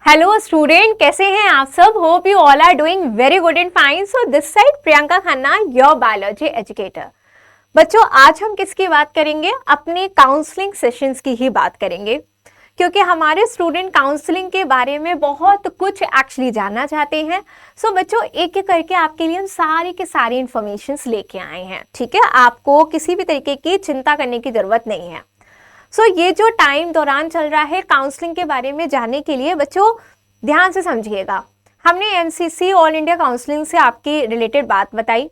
Hello student, कैसे हैं आप सब? Hope you all are doing very good and fine. So this side Priyanka Khanna, your biology educator. बच्चों, आज हम किसकी बात करेंगे? अपने काउंसलिंग सेशंस की ही बात करेंगे, क्योंकि हमारे स्टूडेंट काउंसलिंग के बारे में बहुत कुछ एक्चुअली जानना चाहते हैं। सो बच्चों, एक एक करके आपके लिए हम सारी के सारी इंफॉर्मेशंस लेके आए हैं। ठीक है, आपको किसी भी तरीके की चिंता करने की जरूरत नहीं है। ये जो टाइम दौरान चल रहा है काउंसलिंग के बारे में जानने के लिए, बच्चों ध्यान से समझिएगा। हमने एमसीसी ऑल इंडिया काउंसलिंग से आपकी रिलेटेड बात बताई।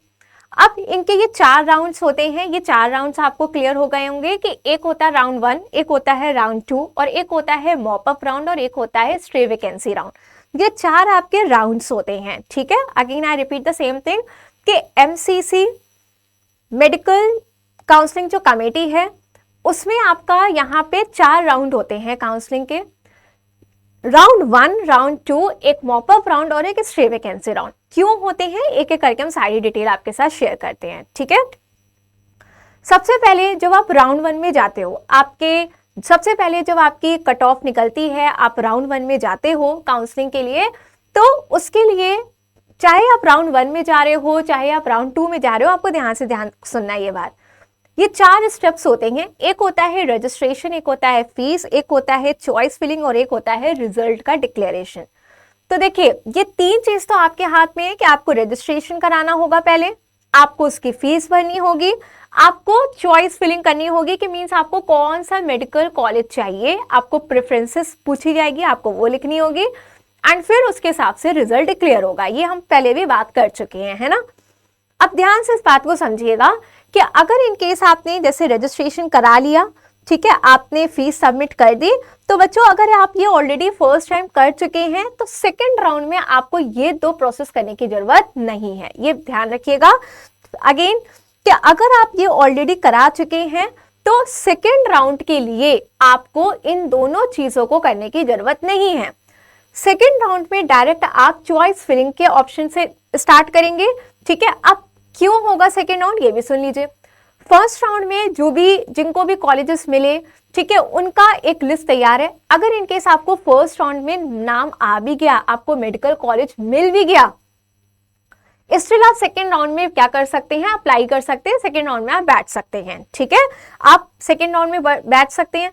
अब इनके ये 4 राउंड्स होते हैं। ये 4 राउंड्स आपको क्लियर हो गए होंगे कि एक होता है राउंड 1, एक होता है राउंड 2 और एक होता है मॉप अप राउंड और एक होता है स्ट्रे वैकेंसी राउंड। ये 4 आपके राउंड्स होते हैं। ठीक है, again I repeat the same thing कि एमसीसी मेडिकल काउंसलिंग जो कमेटी है उसमें आपका यहाँ पे 4 राउंड होते हैं काउंसलिंग के। राउंड 1, राउंड 2, एक मॉप अप राउंड और एक स्ट्रे वैकेंसी राउंड। क्यों होते हैं, एक एक करके हम सारी डिटेल आपके साथ शेयर करते हैं। ठीक है, सबसे पहले जब आप राउंड 1 में जाते हो, सबसे पहले जब आपकी कट ऑफ निकलती है, आप राउंड 1 में जाते हो काउंसलिंग के लिए, तो उसके लिए चाहे आप राउंड 1 में जा रहे हो चाहे आप राउंड 2 में जा रहे हो, आपको ध्यान सुनना ये बात। ये 4 स्टेप्स होते हैं। एक होता है रजिस्ट्रेशन, एक होता है फीस, एक होता है चॉइस फिलिंग और एक होता है रिजल्ट का डिक्लेरेशन। तो देखिए, ये 3 चीज तो आपके हाथ में है कि आपको रजिस्ट्रेशन कराना होगा, पहले आपको उसकी फीस भरनी होगी, आपको चॉइस फिलिंग करनी होगी कि मीन्स आपको कौन सा मेडिकल कॉलेज चाहिए, आपको प्रेफरेंसेस पूछी जाएगी, आपको वो लिखनी होगी एंड फिर उसके हिसाब से रिजल्ट डिक्लेयर होगा। ये हम पहले भी बात कर चुके हैं, है ना। अब ध्यान से इस बात को समझिएगा कि अगर इन केस आपने जैसे रजिस्ट्रेशन करा लिया, ठीक है, आपने फीस सबमिट कर दी, तो बच्चों अगर आप ये ऑलरेडी फर्स्ट टाइम कर चुके हैं तो सेकंड राउंड में आपको ये 2 प्रोसेस करने की जरूरत नहीं है। ये ध्यान रखिएगा अगेन कि अगर आप ये ऑलरेडी करा चुके हैं तो सेकंड राउंड के लिए आपको इन दोनों चीजों को करने की जरूरत नहीं है। सेकंड राउंड में डायरेक्ट आप चॉइस फिलिंग के ऑप्शन से स्टार्ट करेंगे। ठीक है, अब क्यों होगा सेकेंड राउंड, ये भी सुन लीजिए। फर्स्ट राउंड में जिनको भी कॉलेजेस मिले, ठीक है, उनका एक लिस्ट तैयार है। अगर इनकेस आपको फर्स्ट राउंड में नाम आ भी गया, आपको मेडिकल कॉलेज मिल भी गया, स्टिल आप सेकेंड राउंड में क्या कर सकते हैं, अप्लाई कर सकते हैं, सेकेंड राउंड में आप बैठ सकते हैं। ठीक है, आप सेकेंड राउंड में बैठ सकते हैं।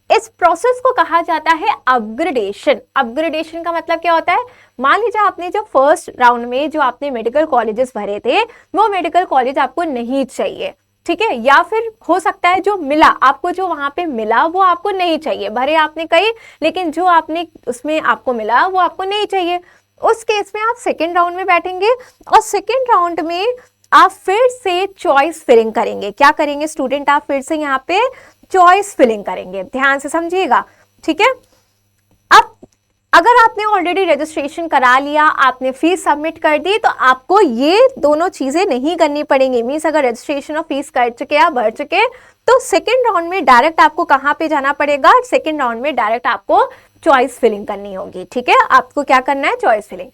इस प्रोसेस को कहा जाता है अपग्रेडेशन। अपग्रेडेशन का मतलब क्या होता है? मान लीजिए आपने जो फर्स्ट राउंड में जो आपने मेडिकल कॉलेजेस भरे थे, वो मेडिकल कॉलेज आपको नहीं चाहिए, ठीक है, या फिर हो सकता है जो मिला आपको, जो वहां पे मिला वो आपको नहीं चाहिए। भरे आपने कई, लेकिन जो आपने उसमें आपको मिला वो आपको नहीं चाहिए। उस केस में आप सेकेंड राउंड में बैठेंगे और सेकेंड राउंड में आप फिर से चॉइस फिलिंग करेंगे। क्या करेंगे स्टूडेंट? आप फिर से यहाँ पे चॉइस फिलिंग करेंगे। ध्यान से समझिएगा, ठीक है। अब अगर आपने ऑलरेडी रजिस्ट्रेशन करा लिया, आपने फीस सबमिट कर दी, तो आपको ये दोनों चीजें नहीं करनी पड़ेंगी। मीन्स अगर रजिस्ट्रेशन और फीस कर चुके, आप भर चुके, तो सेकेंड राउंड में डायरेक्ट आपको कहाँ पे जाना पड़ेगा? सेकेंड राउंड में डायरेक्ट आपको चॉइस फिलिंग करनी होगी। ठीक है, आपको क्या करना है? Choice filling.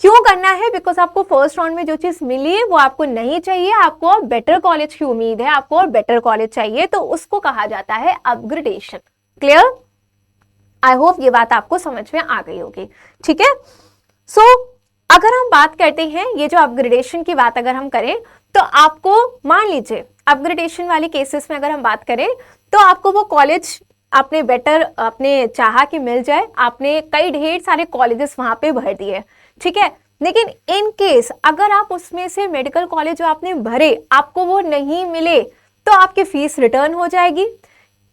क्यों करना है? बिकॉज आपको फर्स्ट राउंड में जो चीज मिली वो आपको नहीं चाहिए, आपको और बेटर कॉलेज की उम्मीद है, आपको और बेटर कॉलेज चाहिए, तो उसको कहा जाता है अपग्रेडेशन। क्लियर? आई होप ये बात आपको समझ में आ गई होगी। ठीक है, सो अगर हम बात करते हैं ये जो अपग्रेडेशन की बात अगर हम करें, तो आपको मान लीजिए अपग्रेडेशन वाले केसेस में अगर हम बात करें, तो आपको वो कॉलेज आपने बेटर आपने चाहा कि मिल जाए, आपने कई ढेर सारे कॉलेजेस वहां पे भर दिए, ठीक है, लेकिन इन केस अगर आप उसमें से मेडिकल कॉलेज जो आपने भरे आपको वो नहीं मिले, तो आपकी फीस रिटर्न हो जाएगी।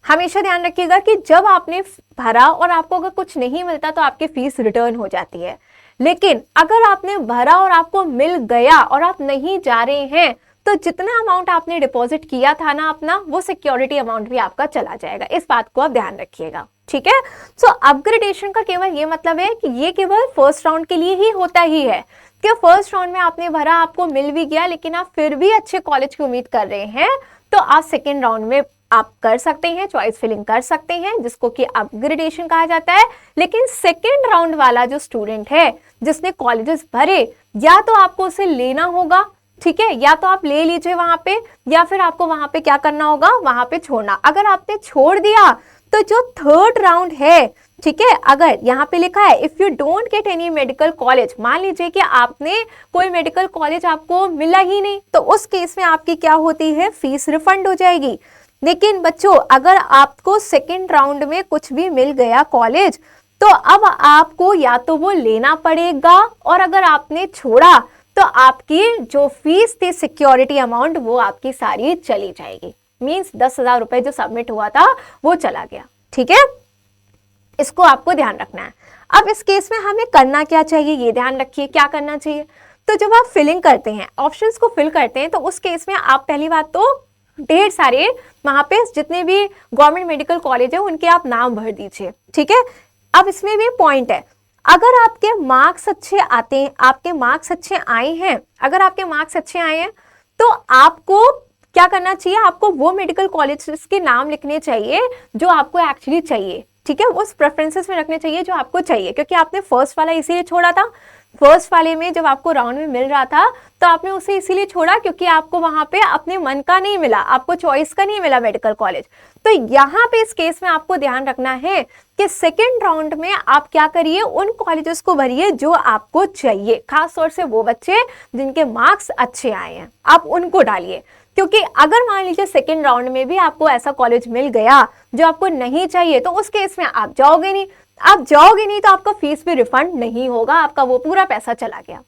हमेशा ध्यान रखिएगा कि जब आपने भरा और आपको अगर कुछ नहीं मिलता तो आपकी फीस रिटर्न हो जाती है, लेकिन अगर आपने भरा और आपको मिल गया और आप नहीं जा रहे हैं, तो जितना अमाउंट आपने डिपॉजिट किया था ना अपना, वो सिक्योरिटी अमाउंट भी आपका चला जाएगा। इस बात को आप ध्यान रखिएगा, ठीक है। सो अपग्रेडेशन का केवल ये मतलब है कि ये केवल फर्स्ट राउंड के लिए ही होता ही है कि फर्स्ट राउंड में आपने भरा, आपको मिल भी गया, लेकिन आप फिर भी अच्छे कॉलेज की उम्मीद कर रहे हैं, तो आप सेकेंड राउंड में आप कर सकते हैं, चॉइस फिलिंग कर सकते हैं, जिसको कि अपग्रेडेशन कहा जाता है। लेकिन सेकेंड राउंड वाला जो स्टूडेंट है जिसने कॉलेजेस भरे, या तो आपको उसे लेना होगा, ठीक है, या तो आप ले लीजिए वहां पे, या फिर आपको वहां पे क्या करना होगा? वहां पे छोड़ना। अगर आपने छोड़ दिया तो जो थर्ड राउंड है, ठीक है। अगर यहाँ पे लिखा है if you don't get any medical college, मान लीजिए कि आपने कोई मेडिकल कॉलेज आपको मिला ही नहीं, तो उस केस में आपकी क्या होती है, फीस रिफंड हो जाएगी। लेकिन बच्चों अगर आपको सेकेंड राउंड में कुछ भी मिल गया कॉलेज, तो अब आपको या तो वो लेना पड़ेगा, और अगर आपने छोड़ा तो आपकी जो फीस थी सिक्योरिटी अमाउंट वो आपकी सारी चली जाएगी। मींस 10,000 रुपए जो सबमिट हुआ था वो चला गया। ठीक है, इसको आपको ध्यान रखना है। अब इस केस में हमें करना क्या चाहिए, ये ध्यान रखिए क्या करना चाहिए। तो जब आप फिलिंग करते हैं, ऑप्शंस को फिल करते हैं, तो उस केस में आप पहली बात तो ढेर सारे वहां पे जितने भी गवर्नमेंट मेडिकल कॉलेज है उनके आप नाम भर दीजिए। ठीक है, अब इसमें भी पॉइंट है, अगर आपके मार्क्स अच्छे आते हैं, आपके मार्क्स अच्छे आए हैं, अगर आपके मार्क्स अच्छे आए हैं तो आपको क्या करना चाहिए, आपको वो मेडिकल कॉलेजेस के नाम लिखने चाहिए जो आपको एक्चुअली चाहिए। ठीक है, उस प्रेफरेंसेस में रखने चाहिए जो आपको चाहिए, क्योंकि आपने फर्स्ट वाला इसीलिए छोड़ा था। फर्स्ट वाले में जब आपको राउंड में मिल रहा था तो आपने उसे इसीलिए छोड़ा क्योंकि आपको वहां पे अपने मन का नहीं मिला, आपको चॉइस का नहीं मिला मेडिकल कॉलेज। तो यहाँ पे इस केस में आपको ध्यान रखना है कि सेकेंड राउंड में आप क्या करिए, उन कॉलेजेस को भरिए जो आपको चाहिए, खास तौर से वो बच्चे जिनके मार्क्स अच्छे आए हैं आप उनको डालिए। क्योंकि अगर मान लीजिए सेकेंड राउंड में भी आपको ऐसा कॉलेज मिल गया जो आपको नहीं चाहिए, तो उस केस में आप जाओगे नहीं, आप जाओगे नहीं तो आपका फीस भी रिफंड नहीं होगा, आपका वो पूरा पैसा चला गया।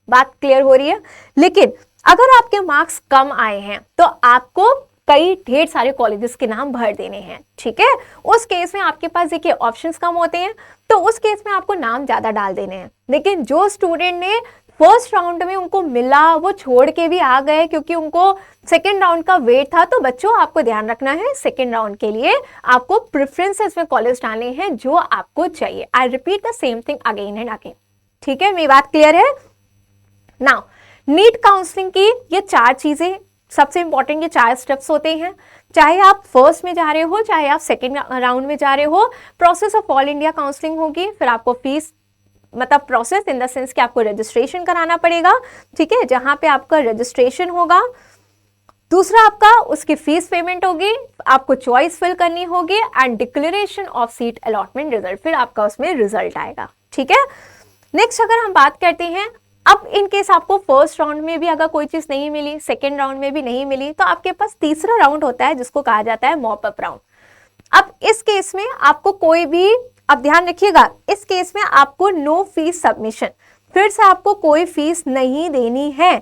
बात क्लियर हो रही है। लेकिन अगर आपके मार्क्स कम आए हैं तो आपको कई ढेर सारे कॉलेजेस के नाम भर देने हैं। ठीक है, उस केस में आपके पास देखिए ऑप्शंस कम होते हैं, तो उस केस में आपको नाम ज्यादा डाल देने हैं। लेकिन जो स्टूडेंट ने फर्स्ट राउंड में उनको मिला वो छोड़ के भी आ गए क्योंकि उनको सेकेंड राउंड का वेट था, तो बच्चों आपको ध्यान रखना है सेकेंड राउंड के लिए आपको प्रेफरेंसेस में कॉलेज डालने हैं जो आपको चाहिए। I repeat the same thing again and again. ठीक है, मेरी बात क्लियर है। नाउ नीट काउंसलिंग की ये 4 चीजें सबसे इंपॉर्टेंट, ये 4 स्टेप्स होते हैं। चाहे आप फर्स्ट में जा रहे हो, चाहे आप सेकेंड राउंड में जा रहे हो, process of all India counselling होगी, फिर आपको फीस मतलब प्रोसेस इन द सेंस कि आपको रजिस्ट्रेशन कराना पड़ेगा। ठीक है, जहां पे आपका रजिस्ट्रेशन होगा, दूसरा आपका उसकी फीस पेमेंट होगी, आपको चॉइस फिल करनी होगी, and declaration of seat allotment result, फिर आपका उसमें रिजल्ट आएगा। ठीक है, नेक्स्ट अगर हम बात करते हैं, अब इन केस आपको फर्स्ट राउंड में भी अगर कोई चीज नहीं मिली, सेकेंड राउंड में भी नहीं मिली, तो आपके पास तीसरा राउंड होता है जिसको कहा जाता है मॉप अप राउंड। अब इस केस में आपको कोई भी, अब ध्यान रखिएगा, इस केस में आपको नो फीस सबमिशन, फिर से आपको कोई फीस नहीं देनी है।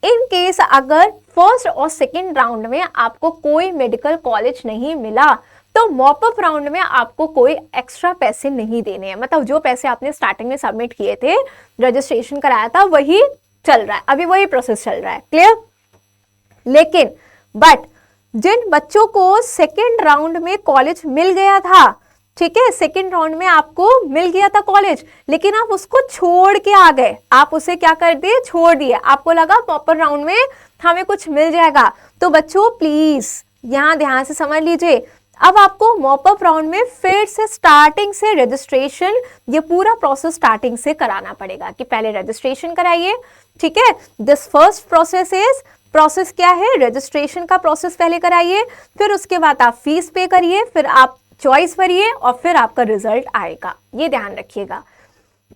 इन केस अगर फर्स्ट और सेकेंड राउंड में आपको कोई मेडिकल कॉलेज नहीं मिला तो मॉप अप राउंड में आपको कोई एक्स्ट्रा पैसे नहीं देने हैं। मतलब जो पैसे आपने स्टार्टिंग में सबमिट किए थे, रजिस्ट्रेशन कराया था, वही चल रहा है, अभी वही प्रोसेस चल रहा है। क्लियर। लेकिन बट जिन बच्चों को सेकेंड राउंड में कॉलेज मिल गया था, ठीक है, सेकेंड राउंड में आपको मिल गया था कॉलेज, लेकिन आप उसको छोड़ के आ गए, आप उसे क्या कर दिए, छोड़ दिए, आपको लगा प्रॉपर राउंड में हमें कुछ मिल जाएगा, तो बच्चों प्लीज यहां ध्यान से समझ लीजिए, अब आपको मॉप अप राउंड में फिर से स्टार्टिंग से रजिस्ट्रेशन, ये पूरा प्रोसेस स्टार्टिंग से कराना पड़ेगा कि पहले रजिस्ट्रेशन कराइए। ठीक है, दिस फर्स्ट प्रोसेस क्या है, रजिस्ट्रेशन का प्रोसेस पहले कराइए, फिर उसके बाद आप फीस पे करिए, फिर आप चॉइस भरिए और फिर आपका रिजल्ट आएगा, ये ध्यान रखिएगा।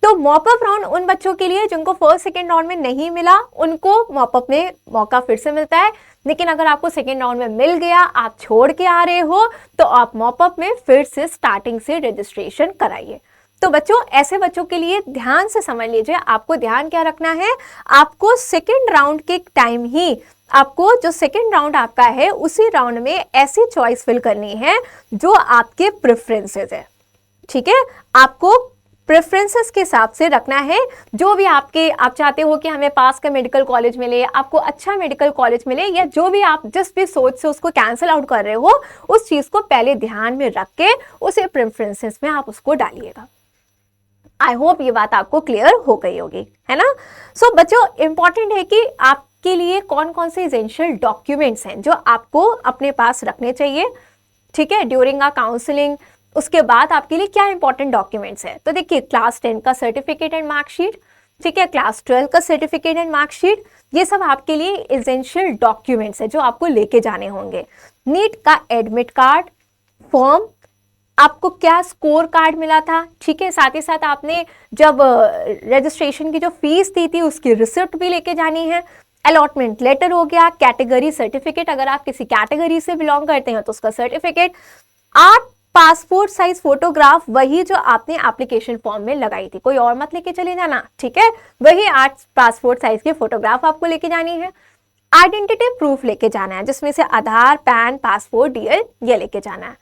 तो मॉप अप राउंड उन बच्चों के लिए जिनको फर्स्ट सेकेंड राउंड में नहीं मिला, उनको मॉप अप में मौका फिर से मिलता है। लेकिन अगर आपको सेकेंड राउंड में मिल गया, आप छोड़ के आ रहे हो, तो आप मॉप अप में फिर से स्टार्टिंग से रजिस्ट्रेशन कराइए। तो बच्चों ऐसे बच्चों के लिए ध्यान से समझ लीजिए, आपको ध्यान क्या रखना है, आपको सेकेंड राउंड के टाइम ही आपको जो सेकेंड राउंड आपका है उसी राउंड में ऐसी चॉइस फिल करनी है जो आपके प्रेफरेंसेस है। ठीक है, आपको प्रेफरेंसेस के हिसाब से रखना है, जो भी आप चाहते हो कि हमें पास का मेडिकल कॉलेज मिले, आपको अच्छा मेडिकल कॉलेज मिले, या जो भी आप जिस भी सोच से उसको कैंसिल आउट कर रहे हो, उस चीज को पहले ध्यान में रख के उसे प्रेफरेंसेस में आप उसको डालिएगा। आई होप ये बात आपको क्लियर हो गई होगी, है ना। सो बच्चों इंपॉर्टेंट है कि आपके लिए कौन कौन से एसेंशियल डॉक्यूमेंट्स हैं जो आपको अपने पास रखने चाहिए। ठीक है, ड्यूरिंग अ काउंसलिंग, उसके बाद आपके लिए क्या इंपॉर्टेंट डॉक्यूमेंट्स है। तो देखिए, क्लास 10 का सर्टिफिकेट एंड मार्कशीट, ठीक है, क्लास 12 का सर्टिफिकेट एंड मार्कशीट, ये सब आपके लिए एसेंशियल डॉक्यूमेंट्स है जो आपको लेके जाने होंगे। नीट का एडमिट कार्ड, फॉर्म, आपको क्या स्कोर कार्ड मिला था, ठीक है। साथ ही साथ आपने जब रजिस्ट्रेशन की जो फीस दी थी उसकी रिसिप्ट भी लेके जानी है। अलॉटमेंट लेटर हो गया, कैटेगरी सर्टिफिकेट, अगर आप किसी कैटेगरी से बिलोंग करते हैं तो उसका सर्टिफिकेट, 8 पासपोर्ट साइज फोटोग्राफ, वही जो आपने एप्लीकेशन फॉर्म में लगाई थी, कोई और मत लेके चले जाना, ठीक है। वही 8 पासपोर्ट साइज की फोटोग्राफ आपको लेके जानी है। आइडेंटिटी प्रूफ लेके जाना है, जिसमें से आधार, पैन, पासपोर्ट, डीएल ये लेके जाना है,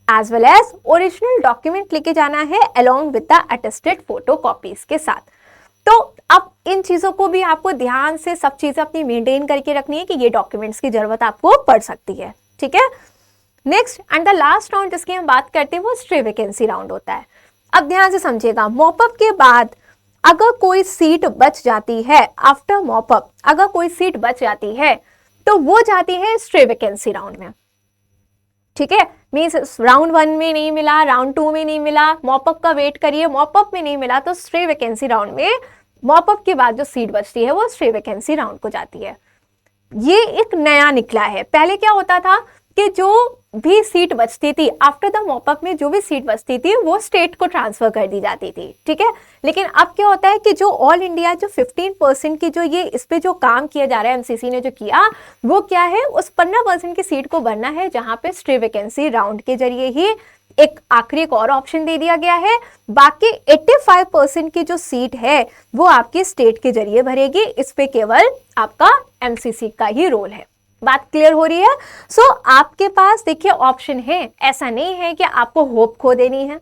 as well as original document लेके जाना है along with the attested photo copies के साथ। तो अब इन चीजों को भी आपको ध्यान से सब चीजें अपनी मेंटेन करके रखनी है कि ये डॉक्यूमेंट्स की जरूरत आपको पड़ सकती है, ठीक है। Next and the last round जिसकी हम बात करते हैं वो स्ट्रे वैकेंसी राउंड होता है। अब ध्यान से समझिएगा, मॉपअप के बाद अगर कोई सीट बच जाती है, आफ्टर मॉपअप अगर कोई सीट बच जाती है तो वो जाती है स्ट्रे वैकेंसी राउंड में, ठीक है। मींस राउंड 1 में नहीं मिला, राउंड 2 में नहीं मिला, मॉपअप का वेट करिए, मॉपअप में नहीं मिला तो स्ट्रे वैकेंसी राउंड में मॉपअप के बाद जो सीट बचती है वो स्ट्रे वैकेंसी राउंड को जाती है। ये एक नया निकला है। पहले क्या होता था कि जो भी सीट बचती थी आफ्टर द मॉपअप में, जो भी सीट बचती थी वो स्टेट को ट्रांसफर कर दी जाती थी, ठीक है। लेकिन अब क्या होता है कि जो ऑल इंडिया जो 15% की जो ये इस पे जो काम किया जा रहा है, एमसीसी ने जो किया वो क्या है, उस 15% की सीट को भरना है जहां पे स्ट्रे वैकेंसी राउंड के जरिए ही एक आखिरी एक और ऑप्शन दे दिया गया है। बाकी 85% की जो सीट है वो आपकी स्टेट के जरिए भरेगी, इस पे केवल आपका एमसीसी का ही रोल है। बात क्लियर हो रही है। सो आपके पास देखिए ऑप्शन है, ऐसा नहीं है कि आपको होप खो देनी है।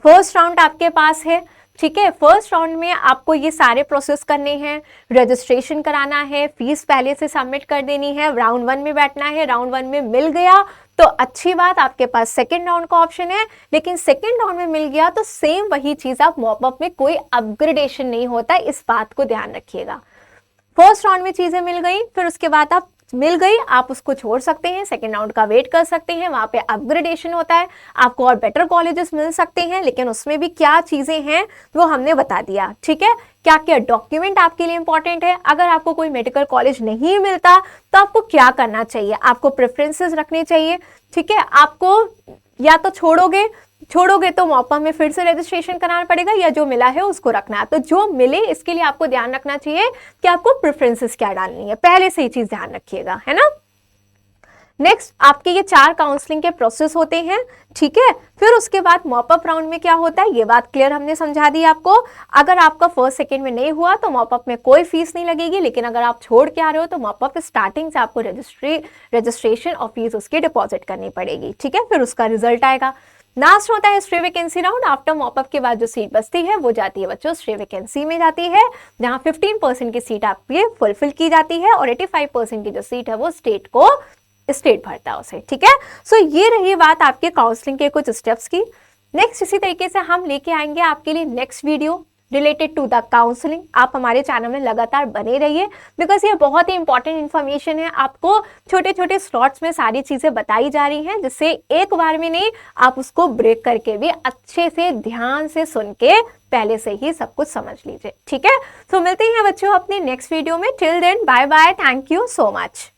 फर्स्ट राउंड आपके पास है, ठीक है। फर्स्ट राउंड में आपको ये सारे प्रोसेस करने हैं, रजिस्ट्रेशन कराना है, फीस पहले से सबमिट कर देनी है, राउंड 1 में बैठना है, राउंड 1 में मिल गया तो अच्छी बात, आपके पास सेकंड राउंड का ऑप्शन है। लेकिन सेकंड राउंड में मिल गया तो सेम वही चीज, आप मॉपअप में कोई अपग्रेडेशन नहीं होता, इस बात को ध्यान रखिएगा। फर्स्ट राउंड में चीजें मिल गई, फिर उसके बाद आप मिल गई, आप उसको छोड़ सकते हैं, सेकेंड राउंड का वेट कर सकते हैं, वहां पे अपग्रेडेशन होता है, आपको और बेटर कॉलेजेस मिल सकते हैं। लेकिन उसमें भी क्या चीजें हैं वो हमने बता दिया, ठीक है। क्या क्या डॉक्यूमेंट आपके लिए इंपॉर्टेंट है, अगर आपको कोई मेडिकल कॉलेज नहीं मिलता तो आपको क्या करना चाहिए, आपको प्रेफरेंसेस रखने चाहिए, ठीक है। आपको या तो छोड़ोगे तो मॉपअप में फिर से रजिस्ट्रेशन कराना पड़ेगा, या जो मिला है उसको रखना है। तो जो मिले इसके लिए आपको ध्यान रखना चाहिए कि आपको प्रेफरेंसेस क्या डालनी है, पहले से ही चीज ध्यान रखिएगा, है ना। नेक्स्ट आपके ये 4 काउंसलिंग के प्रोसेस होते हैं, ठीक है। फिर उसके बाद मॉपअप राउंड में क्या होता है ये बात क्लियर हमने समझा दी आपको। अगर आपका फर्स्ट सेकंड में नहीं हुआ तो मॉपअप में कोई फीस नहीं लगेगी, लेकिन अगर आप छोड़ के आ रहे हो तो मॉपअप स्टार्टिंग से आपको रजिस्ट्रेशन और फीस उसकी डिपॉजिट करनी पड़ेगी, ठीक है। फिर उसका रिजल्ट आएगा। लास्ट होता है stray vacancy round. After mop up के बाद जो सीट बचती है वो जाती है बच्चों स्ट्रे वैकेंसी में जाती है, जहां 15% की सीट आपकी फुलफिल की जाती है और 85% की जो सीट है वो स्टेट भरता है उसे, ठीक है। सो ये रही बात आपके काउंसलिंग के कुछ स्टेप्स की। नेक्स्ट इसी तरीके से हम लेके आएंगे आपके लिए next video related to the counselling. आप हमारे चैनल में लगातार बने रहिए, बिकॉज ये बहुत ही इंपॉर्टेंट इन्फॉर्मेशन है। आपको छोटे छोटे स्लॉट्स में सारी चीजें बताई जा रही हैं, जिससे एक बार में नहीं, आप उसको ब्रेक करके भी अच्छे से ध्यान से सुन के पहले से ही सब कुछ समझ लीजिए, ठीक है। तो मिलते हैं बच्चों अपने नेक्स्ट वीडियो में। Till then bye bye, thank you so much.